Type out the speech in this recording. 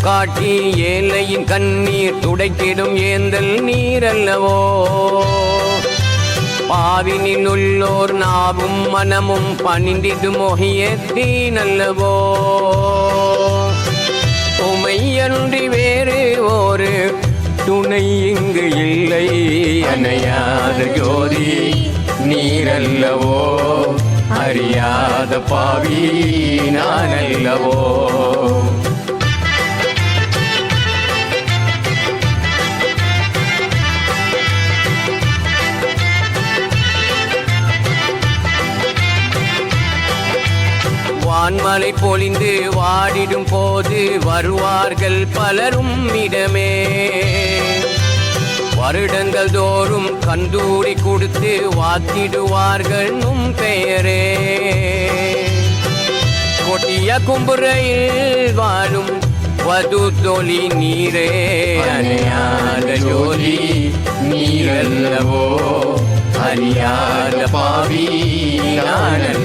காட்டி ஏழையின் கண்ணீர் துடைத்திடும் ஏந்தல் நீரல்லவோ. பாவினில் உள்ளோர் நாவும் மனமும் பணிந்திடும் ஒகியத்தீனல்லவோ. உமையன்றி வேறு ஒரு துணை இங்கு இல்லை, அணையாத ஜோதி நீரல்லவோ. அறியாத பாவி நானல்லவோ. வான்மலை பொழிந்து வாடிடும் போது வருவார்கள் பலரும் இடமே. வருடங்கள் தோறும் கந்தூரி கொடுத்து வாத்திடுவார்கள் நும் பெயரே. கொட்டிய கும்புரையில் வாழும் வது தொலி நீரே, அணையாத ஜோதி நீரல்லவோ. அறியாத பாவி நானல்லவோ.